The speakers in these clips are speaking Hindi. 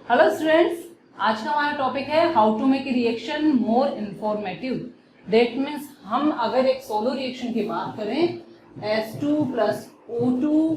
हेलो स्टूडेंट्स, आज का हमारा टॉपिक है how to make a reaction more informative. That means हम अगर एक सोलो रिएक्शन की बात करें H2 plus O2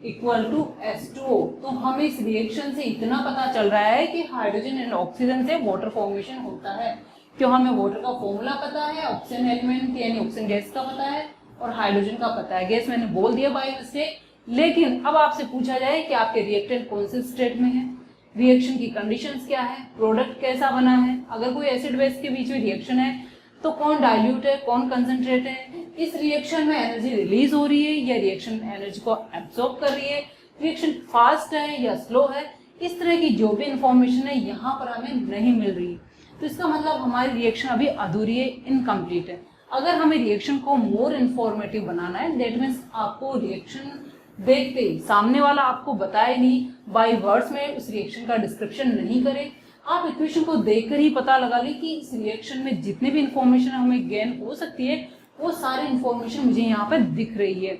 equal to H2O, तो हमें इस रिएक्शन से इतना पता चल रहा है कि हाइड्रोजन एंड ऑक्सीजन से वाटर फॉर्मेशन होता है। क्यों? हमें वाटर का फॉर्मूला पता है, ऑक्सीजन एलिमेंट यानी ऑक्सीजन गैस का पता है और हाइड्रोजन का पता है। गैस मैंने बोल दिया बाय मिस्टेक, लेकिन अब आपसे पूछा जाए कि आपके रिएक्टेंट कौन से स्टेट में है, रिएक्शन की कंडीशंस क्या है, प्रोडक्ट कैसा बना है, अगर कोई एसिड बेस के बीच में रिएक्शन है तो कौन डाइल्यूट है, कौन कंसंट्रेट है, इस रिएक्शन में एनर्जी रिलीज हो रही है या रिएक्शन एनर्जी को एब्सॉर्ब कर रही है, रिएक्शन फास्ट है या स्लो है, इस तरह की जो भी इंफॉर्मेशन है यहाँ पर हमें नहीं मिल रही। तो इसका मतलब हमारी रिएक्शन अभी अधूरी है, इनकम्प्लीट है। अगर हमें रिएक्शन को मोर इंफॉर्मेटिव बनाना है, दैट मीन्स आपको रिएक्शन देखते ही सामने वाला आपको बताए नहीं, बाय वर्ड्स में उस रिएक्शन का डिस्क्रिप्शन नहीं करे, आप इक्वेशन को देखकर ही पता लगा लें कि इस रिएक्शन में जितने भी इंफॉर्मेशन हमें गेन हो सकती है वो सारी इंफॉर्मेशन मुझे यहाँ पर दिख रही है।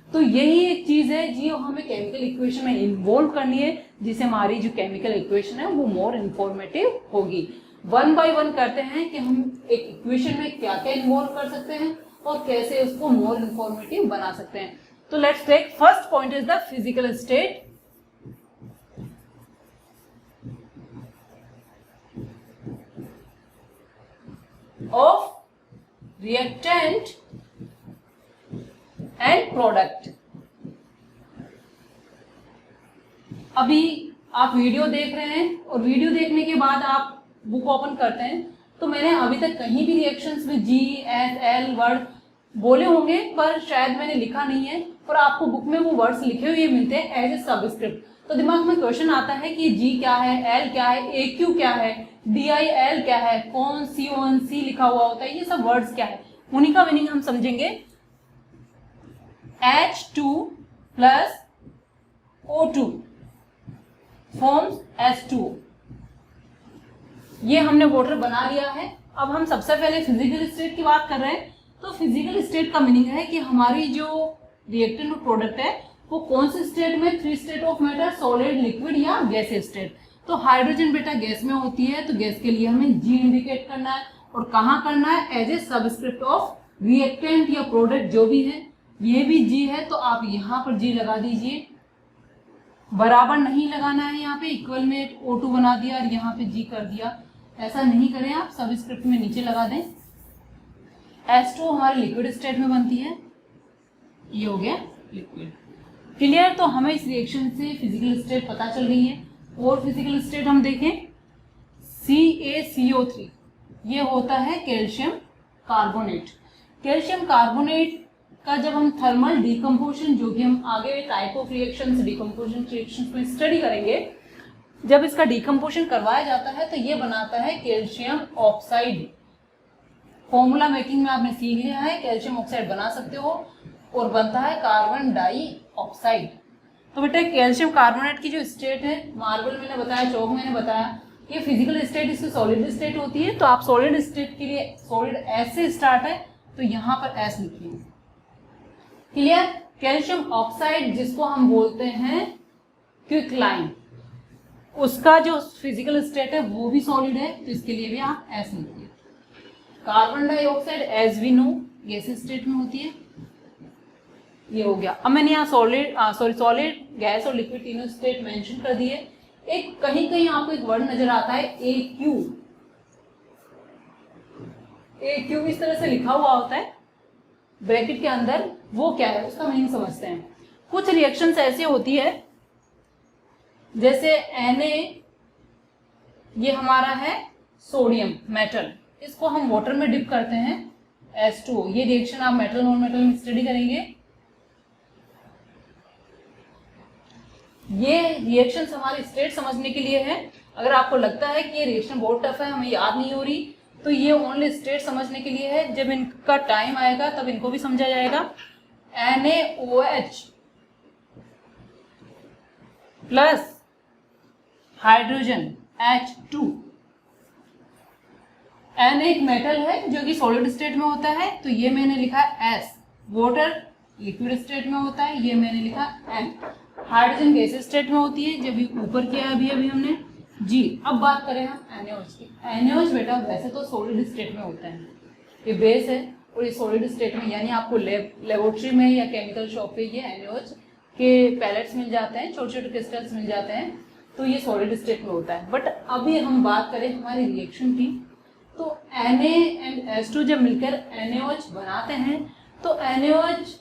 तो यही एक चीज है जो हमें केमिकल इक्वेशन में इन्वॉल्व करनी है, जिससे हमारी जो केमिकल इक्वेशन है वो मोर इंफॉर्मेटिव होगी। वन बाय वन करते हैं कि हम एक इक्वेशन में क्या क्या इन्वॉल्व कर सकते हैं और कैसे उसको मोर इंफॉर्मेटिव बना सकते हैं। तो let's take first point is the physical state. Of reactant and product. अभी आप वीडियो देख रहे हैं और वीडियो देखने के बाद आप बुक ओपन करते हैं, तो मैंने अभी तक कहीं भी रिएक्शंस में G, S, L वर्ड बोले होंगे पर शायद मैंने लिखा नहीं है और आपको बुक में वो वर्ड्स लिखे हुए मिलते हैं एज ए सबस्क्रिप्ट। तो दिमाग में क्वेश्चन आता है कि G क्या है, L क्या है, AQ क्या है, DIL क्या है, कौन C लिखा हुआ होता है, ये सब वर्ड्स क्या है, उन्हीं का मीनिंग हम समझेंगे। H2 plus O2 forms H2O। ये हमने वाटर बना लिया है। अब हम सबसे पहले फिजिकल स्टेट की बात कर रहे हैं। तो फिजिकल स्टेट का मीनिंग है कि हमारी जो रिएक्टेंट और प्रोडक्ट है वो कौन से स्टेट में, 3 state of matter, solid, liquid या गैसियस स्टेट। तो हाइड्रोजन बेटा गैस में होती है, तो गैस के लिए हमें G इंडिकेट करना है और कहाँ करना है, as a subscript of reactant या प्रोडक्ट जो भी है। ये भी G है तो आप यहाँ पर G लगा दीजिए, बराबर नहीं लगाना है, यहाँ पे इक्वल में O2 बना दिया और यहाँ पे G कर दिया, ऐसा नहीं करें आप, सबस्क्रिप्ट में नीचे लगा दें। H2 हमारे लिक्विड स्टेट में बनती है, ये हो गया लिक्विड। क्लियर? तो हमें इस रिएक्शन से फिजिकल स्टेट पता चल रही है। और फिजिकल स्टेट हम देखें, CaCO3 ये होता है कैल्शियम कार्बोनेट। कैल्शियम कार्बोनेट का जब हम थर्मल डिकम्पोजिशन, जो कि हम आगे type of reactions, decomposition reactions में स्टडी करेंगे, जब इसका डिकम्पोजिशन करवाया जाता है तो ये बनाता है कैल्शियम ऑक्साइड। फॉर्मूला मेकिंग में आपने सीख लिया है, कैल्शियम ऑक्साइड बना सकते हो और बनता है कार्बन डाइऑक्साइड। तो बेटा कैल्शियम कार्बोनेट की जो स्टेट है, मार्बल मैंने बताया, चौक मैंने बताया, ये फिजिकल स्टेट इसकी सॉलिड स्टेट होती है। तो आप सॉलिड स्टेट के लिए सॉलिड एस से स्टार्ट है तो यहाँ पर एस लिखिए। क्लियर? कैल्शियम ऑक्साइड जिसको हम बोलते हैं क्विकलाइन, उसका जो फिजिकल स्टेट है वो भी सॉलिड है, तो इसके लिए भी आप एस लिखिए। Carbon dioxide as we know gas state में होती है, ये हो गया। अब मैंने यहाँ सॉलिड, गैस और लिक्विड तीनों स्टेट मेंशन कर दिए। एक कहीं कहीं आपको एक वर्ड नजर आता है AQ। AQ इस तरह से लिखा हुआ होता है ब्रैकेट के अंदर, वो क्या है उसका मीनिंग समझते हैं। कुछ रिएक्शंस ऐसी होती है जैसे Na, ये हमारा है सोडियम मेटल, इसको हम वाटर में डिप करते हैं H2O। ये रिएक्शन आप मेटल नॉन मेटल में स्टडी करेंगे। ये रिएक्शन हमारी स्टेट समझने के लिए है। अगर आपको लगता है कि ये रिएक्शन बहुत टफ है, हमें याद नहीं हो रही, तो ये ओनली स्टेट समझने के लिए है। जब इनका टाइम आएगा तब इनको भी समझा जाएगा। NaOH plus hydrogen H2। N एक मेटल है जो कि सॉलिड स्टेट में होता है, तो ये मैंने लिखा S। वाटर लिक्विड स्टेट में होता है, ये मैंने लिखा M। हाइड्रोजन गैसेस स्टेट में होती है, जब ये ऊपर किया अभी अभी हमने जी। अब बात करें हम एनएओएच की। एनएओएच बेटा वैसे तो सॉलिड स्टेट में होता है, ये बेस है और ये सॉलिड स्टेट में, यानी आपको लेबोरेटरी में या केमिकल शॉप पे ये एनएओएच के पैलेट्स मिल जाते हैं, छोटे छोटे क्रिस्टल्स मिल जाते हैं, तो ये सॉलिड स्टेट में होता है। बट अभी हम बात करें हमारी रिएक्शन की, तो Na एंड H2 जब मिलकर NaOH बनाते हैं तो NaOH,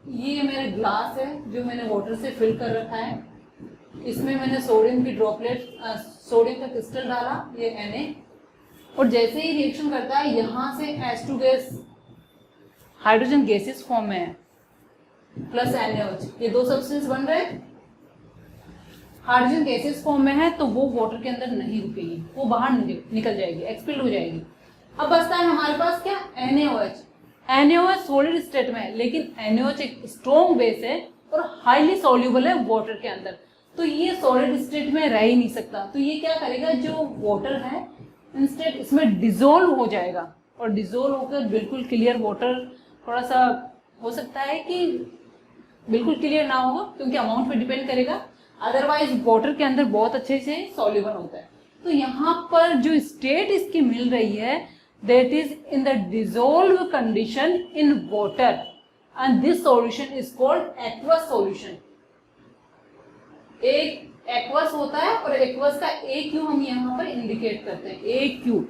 ये मेरा ग्लास है जो मैंने वाटर से फिल कर रखा है, इसमें मैंने सोडियम की ड्रॉपलेट, सोडियम का क्रिस्टल डाला, ये Na, और जैसे ही रिएक्शन करता है यहाँ से H2 gas hydrogen gases form में है प्लस NaOH, ये दो सब्सटेंस बन रहे हैं, हाइड्रोजन गैसेस फॉर्म में है, तो वो वाटर के अंदर नहीं रुकेगी, वो बाहर निकल जाएगी, एक्सपेल हो जाएगी। अब बचता है हमारे पास क्या, NaOH। NaOH सॉलिड स्टेट में है, लेकिन NaOH एक स्ट्रॉन्ग बेस है और हाईली सॉल्यूबल है वाटर के अंदर, तो ये सॉलिड स्टेट में रह ही नहीं सकता। तो ये क्या करेगा, जो वाटर है इंस्टेड इसमें डिजोल्व हो जाएगा, और डिजोल्व होकर बिल्कुल क्लियर वाटर, थोड़ा सा हो सकता है कि बिल्कुल क्लियर ना होगा क्योंकि अमाउंट पे डिपेंड करेगा, अदरवाइज वाटर के अंदर बहुत अच्छे से सॉल्यूबल होता है। तो यहाँ पर जो स्टेट इसकी मिल रही है, that is in the dissolve condition in water, and this solution is called aqueous solution. एक एक्वस होता है और एक्वस का AQ हम यहाँ पर इंडिकेट करते हैं, AQ।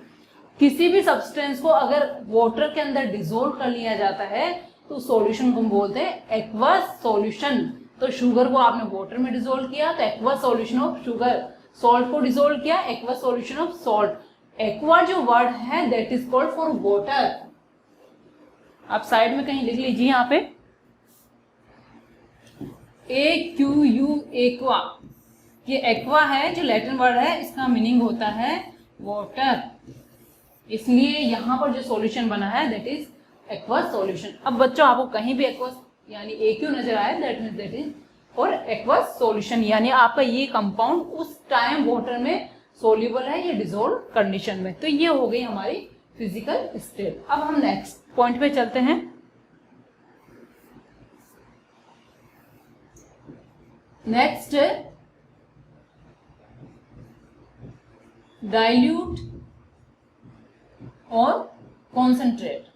किसी भी सब्सटेंस को अगर वाटर के अंदर डिसॉल्व कर लिया जाता है तो सॉल्यूशन को हम बोलते हैं एक्वस सॉल्यूशन। तो शुगर को आपने वाटर में डिसॉल्व किया तो aqua solution of sugar, salt को डिसॉल्व किया aqua solution of salt. Aqua जो वर्ड है that is called for water. आप साइड में कहीं लिख लीजिए यहाँ पे AQU एक्वा, ये एक्वा है जो लैटिन वर्ड है, इसका मीनिंग होता है वाटर, इसलिए यहाँ पर जो सॉल्यूशन बना है दैट इज एक्वा सॉल्यूशन। अब बच्चों आपको कहीं भी एक्वा यानी AQ नजर आए दैट इज और एक्वस सॉल्यूशन, यानी आपका ये कंपाउंड उस टाइम वाटर में सोल्यूबल है या डिसॉल्व कंडीशन में। तो ये हो गई हमारी फिजिकल स्टेट। अब हम नेक्स्ट पॉइंट पे चलते हैं। नेक्स्ट डाइल्यूट और कॉन्सेंट्रेट।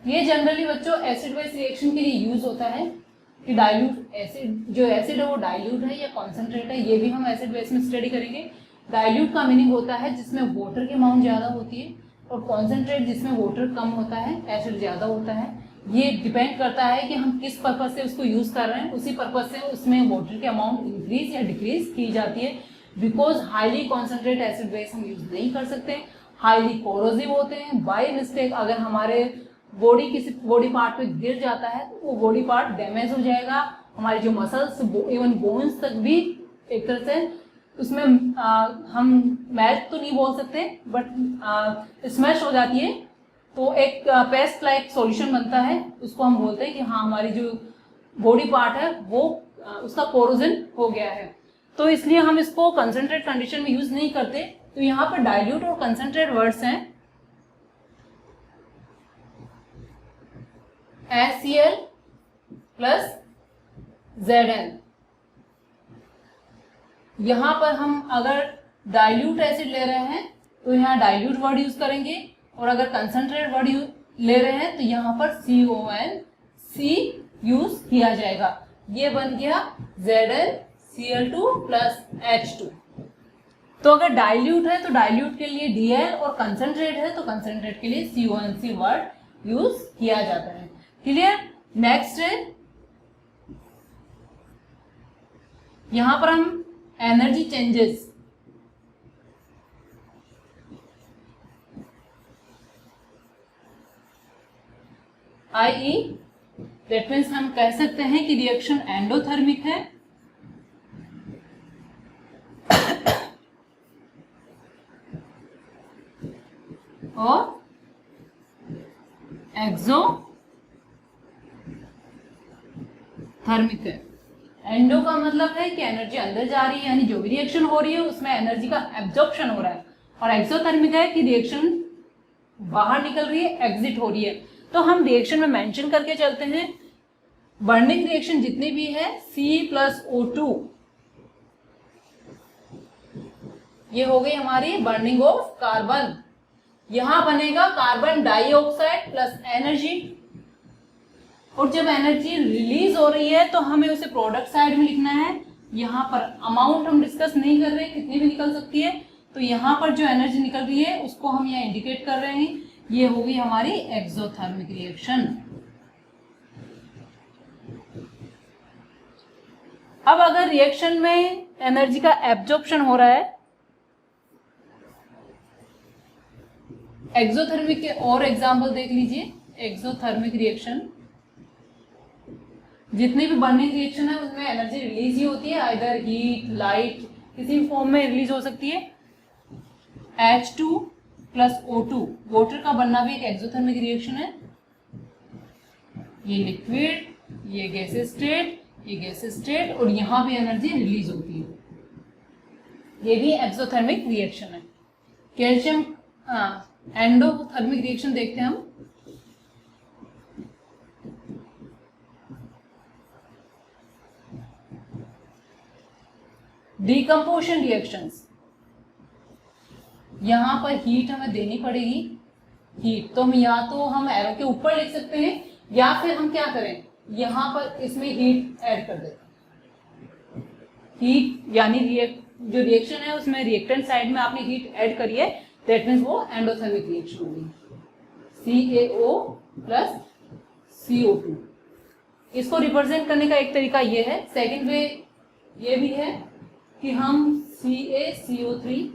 ये जनरली बच्चों एसिड बेस रिएक्शन के लिए यूज होता है कि डाइल्यूट एसिड, जो एसिड है वो डाइल्यूट है या कॉन्सेंट्रेट है, ये भी हम एसिड बेस में स्टडी करेंगे। डाइल्यूट का मीनिंग होता है जिसमें वाटर की अमाउंट ज़्यादा होती है, और कॉन्सेंट्रेट जिसमें वाटर कम होता है, एसिड ज़्यादा होता है। ये डिपेंड करता है कि हम किस पर्पज से उसको यूज कर रहे हैं, उसी पर्पज से उसमें वाटर की अमाउंट इंक्रीज या डिक्रीज की जाती है। Because highly concentrate acid base हम यूज नहीं कर सकते, हाईली कोरोसिव होते हैं। बाय मिस्टेक अगर हमारे बॉडी किसी बॉडी पार्ट पे गिर जाता है तो वो बॉडी पार्ट डैमेज हो जाएगा, हमारे जो मसल्स इवन बोन्स तक भी एक तरह से उसमें हम मैच तो नहीं बोल सकते बट स्मैश हो जाती है, तो एक पेस्ट लाइक सॉल्यूशन बनता है, उसको हम बोलते हैं कि हाँ हमारी जो बॉडी पार्ट है वो उसका कोरोजन हो गया है। तो इसलिए हम इसको कंसंट्रेट कंडीशन में यूज नहीं करते। तो यहाँ पर डाइल्यूट और कंसंट्रेट वर्ड्स हैं HCl प्लस Zn। यहाँ पर हम अगर डाइल्यूट एसिड ले रहे हैं तो यहाँ डाइल्यूट वर्ड यूज करेंगे, और अगर कंसंट्रेट वर्ड ले रहे हैं तो यहाँ पर CONC यूज किया जाएगा। ये बन गया ZnCl2 प्लस H2। तो अगर डाइल्यूट है तो डाइल्यूट के लिए Dl, और कंसंट्रेट है तो कंसंट्रेट के लिए CONC वर्ड यूज किया जाता है। क्लियर? नेक्स्ट है यहां पर हम energy changes, i.e. That means हम कह सकते हैं कि रिएक्शन एंडोथर्मिक है और एक्सोथर्मिक है। एंडो का मतलब है कि एनर्जी अंदर जा रही है, यानी जो भी रिएक्शन हो रही है उसमें एनर्जी का एब्जॉर्प्शन हो रहा है, और एक्सोथर्मिक है कि रिएक्शन बाहर निकल रही है, एग्जिट हो रही है। तो हम रिएक्शन में मेंशन करके चलते हैं, बर्निंग रिएक्शन जितनी भी है C+O2, ये हो गई हमारी बर्निंग ऑफ कार्बन। यहां बनेगा कार्बन डाइऑक्साइड प्लस एनर्जी, और जब एनर्जी रिलीज हो रही है तो हमें उसे प्रोडक्ट साइड में लिखना है। यहाँ पर अमाउंट हम डिस्कस नहीं कर रहे, कितनी भी निकल सकती है, तो यहाँ पर जो एनर्जी निकल रही है उसको हम यहाँ इंडिकेट कर रहे हैं। ये होगी हमारी एक्सोथर्मिक रिएक्शन। अब अगर रिएक्शन में एनर्जी का एब्जॉर्प्शन हो रहा है, एक्सोथर्मिक के और एग्जाम्पल देख लीजिए। एक्सोथर्मिक रिएक्शन, जितनी भी बर्निंग रिएक्शन है उसमें एनर्जी रिलीज ही होती है, आइदर हीट, लाइट, किसी भी फॉर्म में रिलीज हो सकती है। H2+O2, वाटर का बनना भी एक एक्सोथर्मिक रिएक्शन है। ये लिक्विड, ये गैसेस स्टेट, ये गैसेस स्टेट, और यहाँ भी एनर्जी रिलीज होती है, ये भी एक्सोथर्मिक रिएक्शन है। कैल्शियम एंडोथर्मिक रिएक्शन देखते हैं हम। डिकम्पोजिशन रिएक्शंस, यहां पर हीट हमें देनी पड़ेगी। हीट तो हम एरो के ऊपर लिख सकते हैं, या फिर हम क्या करें, यहां पर इसमें हीट ऐड कर देते हैं। हीट यानी जो रिएक्शन है उसमें रिएक्टेंट साइड में आपने हीट ऐड करी है, दैट मीन्स वो एंडोथर्मिक रिएक्शन होगी। CaO+CO2, इसको रिप्रेजेंट करने का एक तरीका ये है। सेकेंड वे ये भी है कि हम CaCO3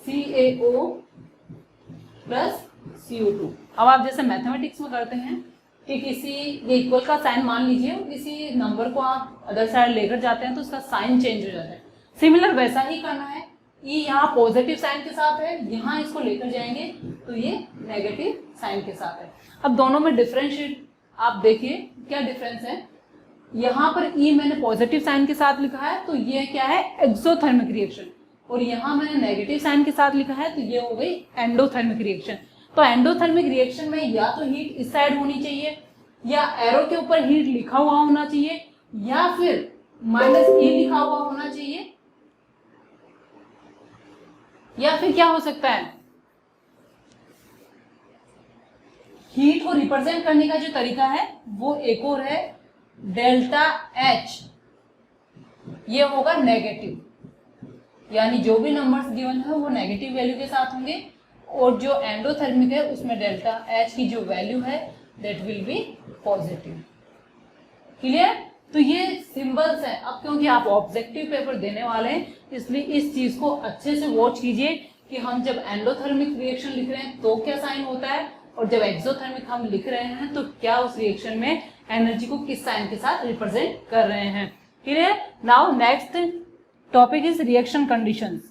CaO+CO2, अब आप जैसे मैथमेटिक्स में करते हैं कि ये इक्वल का साइन मान लीजिए, किसी नंबर को आप अदर साइड लेकर जाते हैं तो उसका साइन चेंज हो जाता है। सिमिलर वैसा ही करना है। ये यहाँ पॉजिटिव साइन के साथ है, यहाँ इसको लेकर जाएंगे तो ये नेगेटिव साइन के साथ है। अब दोनों में डिफरेंशिएट आप देखिए क्या डिफरेंस है। यहाँ पर E मैंने पॉजिटिव साइन के साथ लिखा है तो ये क्या है, एक्सोथर्मिक रिएक्शन, और यहाँ मैंने नेगेटिव साइन के साथ लिखा है तो ये हो गई एंडोथर्मिक रिएक्शन। तो एंडोथर्मिक रिएक्शन में या तो हीट इस साइड होनी चाहिए, या एरो के ऊपर हीट लिखा हुआ होना चाहिए, या फिर -E लिखा हुआ होना चाहिए, या फिर क्या हो सकता है, हीट को रिप्रेजेंट करने का जो तरीका है वो एक और है, डेल्टा H, ये होगा नेगेटिव, यानी जो भी नंबर्स गिवन है वो नेगेटिव वैल्यू के साथ होंगे, और जो एंडोथर्मिक है उसमें डेल्टा H की जो वैल्यू है that will be positive. Clear? तो ये सिंबल्स हैं। अब क्योंकि आप ऑब्जेक्टिव पेपर देने वाले हैं इसलिए इस चीज को अच्छे से वॉच कीजिए कि हम जब एंडोथर्मिक रिएक्शन लिख रहे हैं तो क्या साइन होता है, और जब एक्सोथर्मिक हम लिख रहे हैं तो क्या उस रिएक्शन में एनर्जी को किस साइन के साथ रिप्रेजेंट कर रहे हैं। Clear? Now next topic is reaction conditions.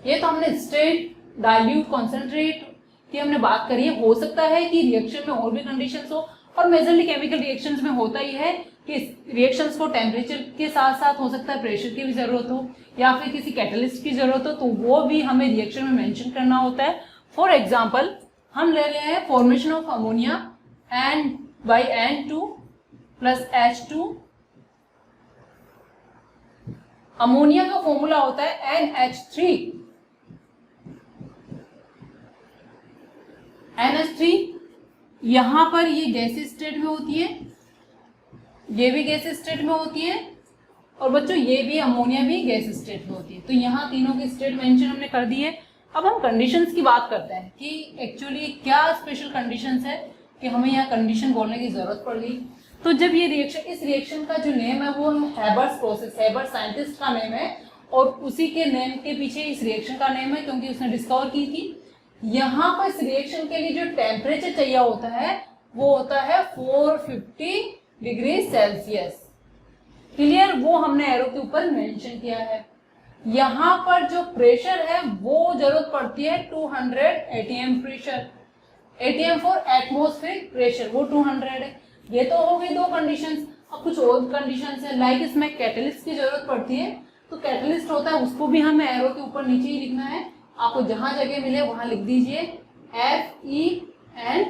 ये तो हमने स्ट्रेट, डाइल्यूट, कॉन्सेंट्रेट की हमने बात करी है। हो सकता है कि रिएक्शन में और भी कंडीशंस हो, और मेजरली केमिकल रिएक्शंस में होता ही है कि रिएक्शंस को टेम्परेचर के साथ साथ हो सकता है प्रेशर की भी जरूरत हो, या फिर किसी कैटलिस्ट की जरूरत हो, तो वो भी हमें रिएक्शन में मेंशन करना होता है। फॉर एग्जांपल हम ले रहे हैं formation of ammonia N/N2 + H2। Ammonia का फॉर्मूला होता है NH3। NH3 यहां पर ये गैसेस स्टेट में होती है, ये भी गैसेस स्टेट में होती है, और बच्चों ये भी अमोनिया भी गैस स्टेट में होती है। तो यहाँ तीनों की स्टेट मेंशन हमने कर दी है। अब हम कंडीशंस की बात करते हैं कि एक्चुअली क्या स्पेशल कंडीशंस है कि हमें यहाँ कंडीशन बोलने की जरूरत पड़ गई। तो जब ये रिएक्शन, इस रिएक्शन का जो नेम है वो हैबर्स प्रोसेस, हैबर साइंटिस्ट का नेम है, और उसी के नेम के पीछे इस रिएक्शन का नेम है क्योंकि उसने डिस्कवर की थी। यहाँ पर इस रिएक्शन के लिए जो टेम्परेचर चाहिए होता है वो होता है 450 डिग्री सेल्सियस। क्लियर? वो हमने एरो के ऊपर मेंशन किया है। यहाँ पर जो प्रेशर है वो जरूरत पड़ती है 200 ATM pressure. ATM for atmospheric pressure, वो 200 है। ये तो हो गई दो कंडीशंस। अब कुछ और कंडीशंस है, लाइक इसमें कैटलिस्ट की जरूरत पड़ती है, तो कैटलिस्ट होता है उसको भी हमें एरो के ऊपर नीचे ही लिखना है। आपको जहां जगह मिले वहां लिख दीजिए Fe,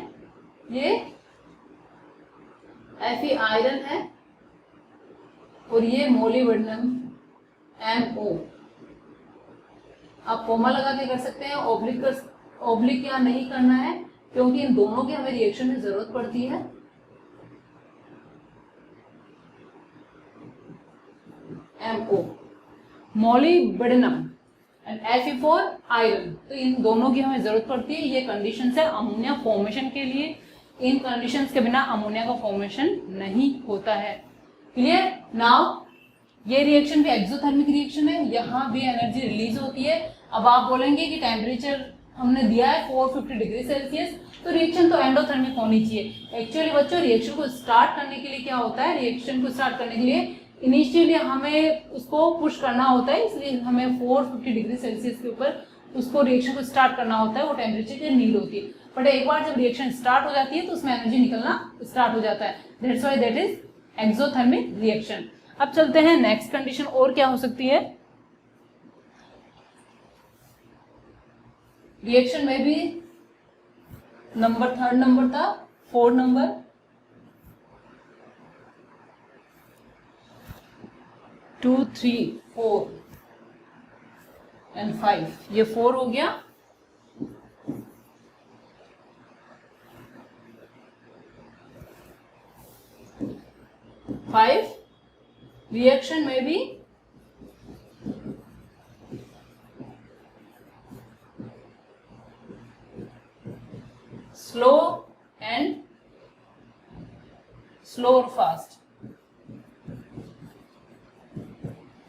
ये Fe आयरन है और ये मोलिब्डेनम MO। आप कोमा लगा के कर सकते हैं, ऑब्लिक या नहीं करना है, क्योंकि इन दोनों की हमें रिएक्शन में जरूरत पड़ती है। MO molybdenum and Fe4 iron, तो इन दोनों की हमें जरूरत पड़ती है। ये कंडीशन है अमोनिया फॉर्मेशन के लिए। इन कंडीशंस के बिना अमोनिया का फॉर्मेशन नहीं होता है। क्लियर? नाउ ये रिएक्शन भी एक्सोथर्मिक रिएक्शन है, यहाँ भी एनर्जी रिलीज होती है। अब आप बोलेंगे कि टेम्परेचर हमने दिया है 450 डिग्री सेल्सियस, तो रिएक्शन तो एंडोथर्मिक होनी चाहिए। एक्चुअली बच्चों रिएक्शन को स्टार्ट करने के लिए क्या होता है, रिएक्शन को स्टार्ट करने के लिए इनिशियली हमें उसको पुश करना होता है, इसलिए हमें 450 डिग्री सेल्सियस के ऊपर उसको रिएक्शन को स्टार्ट करना होता है, वो टेम्परेचर की नीड होती है। बट एक बार जब रिएक्शन स्टार्ट हो जाती है तो उसमें एनर्जी निकलना स्टार्ट हो जाता है। That's why that is exothermic reaction. अब चलते हैं नेक्स्ट कंडीशन, और क्या हो सकती है। रिएक्शन में भी नंबर थर्ड नंबर था, फोर्थ नंबर, टू, 3, 4 एंड 5, ये 4 हो गया। फाइव, रिएक्शन में भी स्लो एंड स्लो और फास्ट,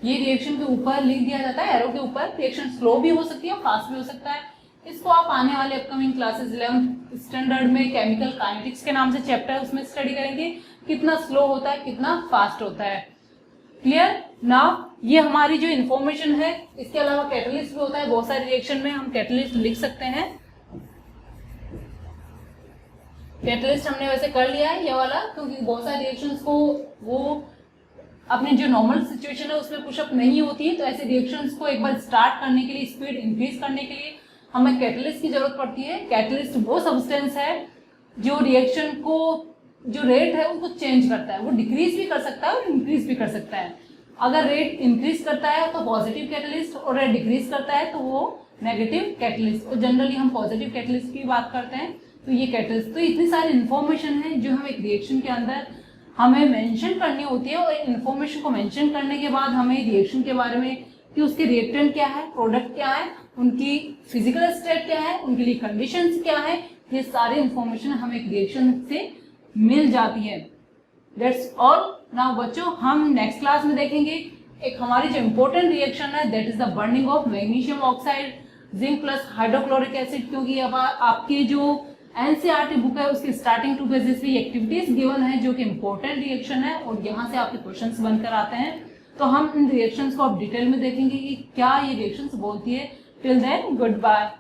ये रिएक्शन के ऊपर लिख दिया जाता है एरो के ऊपर। रिएक्शन स्लो भी हो सकती है, फास्ट भी हो सकता है। इसको आप आने वाले अपकमिंग क्लासेस 11th स्टैंडर्ड में केमिकल काइनेटिक्स के नाम से चैप्टर है, उसमें स्टडी करेंगे कितना स्लो होता है, कितना फास्ट होता है। क्लियर? नाउ ये हमारी जो इन्फॉर्मेशन है, इसके अलावा कैटलिस्ट भी होता है। बहुत सारे रिएक्शन में हम कैटलिस्ट लिख सकते हैं। कैटलिस्ट हमने वैसे कर लिया है ये वाला, क्योंकि बहुत सारे रिएक्शंस को वो अपने जो नॉर्मल सिचुएशन है उसमें पुशअप नहीं होती है, तो ऐसे रिएक्शंस को एक बार स्टार्ट करने के लिए, स्पीड इंक्रीज करने के लिए हमें कैटलिस्ट की जरूरत पड़ती है। कैटलिस्ट वो सब्सटेंस है जो रिएक्शन को जो रेट है उसको चेंज करता है। वो डिक्रीज भी कर सकता है और इंक्रीज भी कर सकता है। अगर रेट इंक्रीज करता है तो पॉजिटिव कैटलिस्ट, और रेट डिक्रीज करता है तो वो नेगेटिव कैटलिस्ट। और जनरली हम पॉजिटिव कैटलिस्ट की बात करते हैं, तो ये कैटलिस्ट। तो इतनी सारी इन्फॉर्मेशन है जो हम एक रिएक्शन के अंदर हमें मेंशन करनी होती है, और इन्फॉर्मेशन को मेंशन करने के बाद हमें रिएक्शन के बारे में कि उसके रिएक्टेंट क्या है, प्रोडक्ट क्या है, उनकी फिजिकल स्टेट क्या है, उनके लिए कंडीशंस क्या है, ये सारी इन्फॉर्मेशन हमें एक रिएक्शन से मिल जाती है। That's all. नाउ बच्चों हम नेक्स्ट क्लास में देखेंगे एक हमारी जो इम्पोर्टेंट रिएक्शन है, that is the burning of magnesium oxide zinc plus hydrochloric acid. क्योंकि अब आपकी जो एनसीईआरटी बुक है उसके स्टार्टिंग 2 पेजेस पे एक्टिविटीज गिवन है जो कि इम्पोर्टेंट रिएक्शन है, और यहाँ से आपके क्वेश्चंस बनकर आते हैं। तो हम इन रिएक्शंस को अब डिटेल में देखेंगे कि क्या ये रिएक्शंस बोलती है। Till then good bye.